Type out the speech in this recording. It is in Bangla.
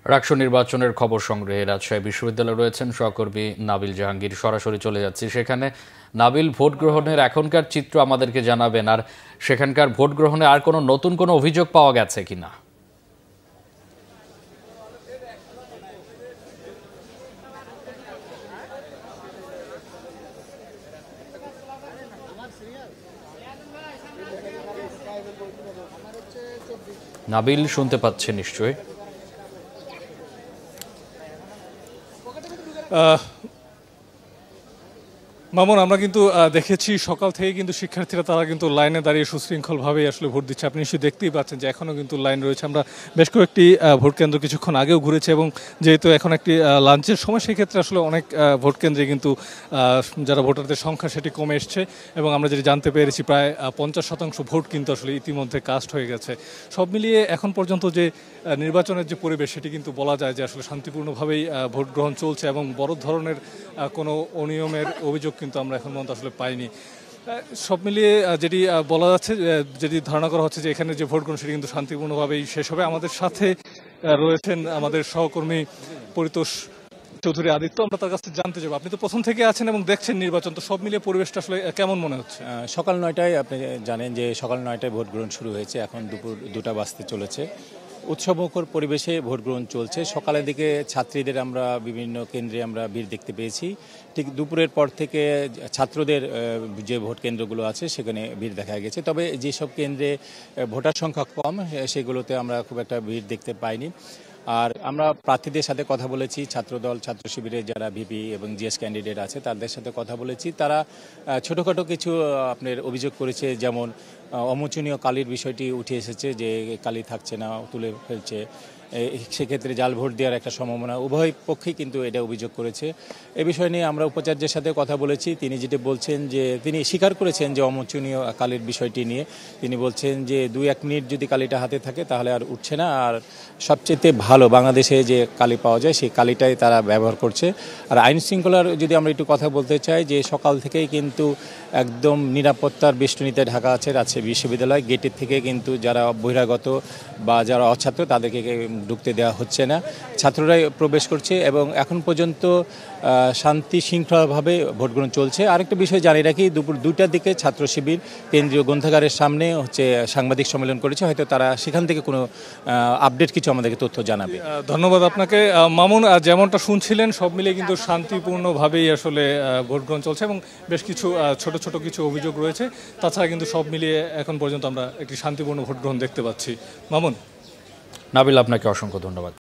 রাকসু নির্বাচনের খবর সংগ্রহে রাজশাহী বিশ্ববিদ্যালয়ে রয়েছেন সহকর্মী নাবিল জাহাঙ্গীর। সরাসরি চলে যাচ্ছি সেখানে। নাবিল, ভোট গ্রহণের এখনকার চিত্র আমাদেরকে জানাবেন, আর সেখানকার ভোট গ্রহণে আর কোনো নতুন কোনো অভিযোগ পাওয়া গেছে কিনা? নাবিল, শুনতে পাচ্ছেন নিশ্চয়ই? মামুন, আমরা কিন্তু দেখেছি সকাল থেকে কিন্তু শিক্ষার্থীরা তারা কিন্তু লাইনে দাঁড়িয়ে সুশৃঙ্খলভাবে আসলে ভোট দিচ্ছে। আপনি নিশ্চয়ই দেখতেই পাচ্ছেন যে এখনও কিন্তু লাইন রয়েছে। আমরা বেশ কয়েকটি ভোট কেন্দ্র কিছুক্ষণ আগেও ঘুরেছি, এবং যেহেতু এখন একটি লাঞ্চের সময়, সেক্ষেত্রে আসলে অনেক ভোট কেন্দ্রে কিন্তু যারা ভোটারদের সংখ্যা সেটি কমে এসছে, এবং আমরা যেটি জানতে পেরেছি প্রায় 50% ভোট কিন্তু আসলে ইতিমধ্যে কাস্ট হয়ে গেছে। সব মিলিয়ে এখন পর্যন্ত যে নির্বাচনের যে পরিবেশ, সেটি কিন্তু বলা যায় যে আসলে শান্তিপূর্ণভাবেই ভোট গ্রহণ চলছে, এবং বড় ধরনের কোনো অনিয়মের অভিযোগ কিন্তু আমরা এখন পর্যন্ত আসলে পাইনি। সব মিলিয়ে যেটি বলা যাচ্ছে, যেটি ধারণা করা হচ্ছে যে এখানে যে ভোট গ্রহণ সেটি কিন্তু শান্তিপূর্ণভাবেই শেষ হবে। আমাদের সাথে রয়েছেন আমাদের সহকর্মী পরিতোষ চৌধুরী আদিত্য। আমরা তার কাছে জানতে চাইব, আপনি তো প্রথম থেকে আছেন এবং দেখছেন নির্বাচন, তো সব মিলিয়ে পরিবেশটা আসলে কেমন মনে হচ্ছে? সকাল 9টায় আপনি জানেন যে সকাল 9টায় ভোট গ্রহণ শুরু হয়েছে, এখন দুপুর 2টা বাজতে চলেছে। উৎসবমুখর পরিবেশে ভোট গ্রহণ চলছে। সকালের দিকে ছাত্রীদের আমরা বিভিন্ন কেন্দ্রে আমরা ভিড় দেখতে পেয়েছি। ঠিক দুপুরের পর থেকে ছাত্রদের যে ভোট কেন্দ্রগুলো আছে সেখানে ভিড় দেখা গেছে। তবে যেসব কেন্দ্রে ভোটার সংখ্যা কম, সেগুলোতে আমরা খুব একটা ভিড় দেখতে পাইনি। আর আমরা প্রার্থীদের সাথে কথা বলেছি, ছাত্রদল, ছাত্র শিবিরের যারা ভিপি এবং জিএস ক্যান্ডিডেট আছে তাদের সাথে কথা বলেছি। তারা ছোটোখাটো কিছু আপনার অভিযোগ করেছে, যেমন অমোচনীয় কালির বিষয়টি উঠে এসেছে, যে কালি থাকছে না, তুলে ফেলছে। সেক্ষেত্রে জাল ভোট দেওয়ার একটা সম্ভাবনা, উভয় পক্ষেই কিন্তু এটা অভিযোগ করেছে। এ বিষয় নিয়ে আমরা উপাচার্যের সাথে কথা বলেছি। তিনি যেটি বলছেন যে তিনি স্বীকার করেছেন যে অমোচনীয় কালির বিষয়টি নিয়ে। তিনি বলছেন যে 2-1 মিনিট যদি কালিটা হাতে থাকে তাহলে আর উঠছে না, আর সবচেয়ে ভালো বাংলাদেশে যে কালি পাওয়া যায় সেই কালিটাই তারা ব্যবহার করছে। আর আইন শৃঙ্খলার যদি আমরা একটু কথা বলতে চাই, যে সকাল থেকেই কিন্তু একদম নিরাপত্তার বেষ্টনীতে ঢাকা আছে রাজশাহী বিশ্ববিদ্যালয়। গেটের থেকে কিন্তু যারা বহিরাগত বা যারা অছাত্র তাদেরকে ঢুকতে দেওয়া হচ্ছে না, ছাত্ররাই প্রবেশ করছে, এবং এখন পর্যন্ত শান্তি শৃঙ্খলাভাবে ভোট গ্রহণ চলছে। আরেকটা বিষয় জানিয়ে রাখি, দুপুর 2টার দিকে ছাত্র শিবির কেন্দ্রীয় গ্রন্থাগারের সামনে সাংবাদিক সম্মেলন করেছে। হয়তো তারা সেখান থেকে কোনো আপডেট কিছু আমাদেরকে তথ্য জানাবে। ধন্যবাদ আপনাকে মামুন। যেমনটা শুনছিলেন, সব মিলিয়ে কিন্তু শান্তিপূর্ণভাবেই আসলে ভোট গ্রহণ চলছে, এবং বেশ কিছু ছোট ছোট কিছু অভিযোগ রয়েছে। তাছাড়া কিন্তু সব মিলিয়ে এখন পর্যন্ত আমরা একটি শান্তিপূর্ণ ভোট গ্রহণ দেখতে পাচ্ছি। মামুন। নাবিল, আপনাকে অসংখ্য ধন্যবাদ।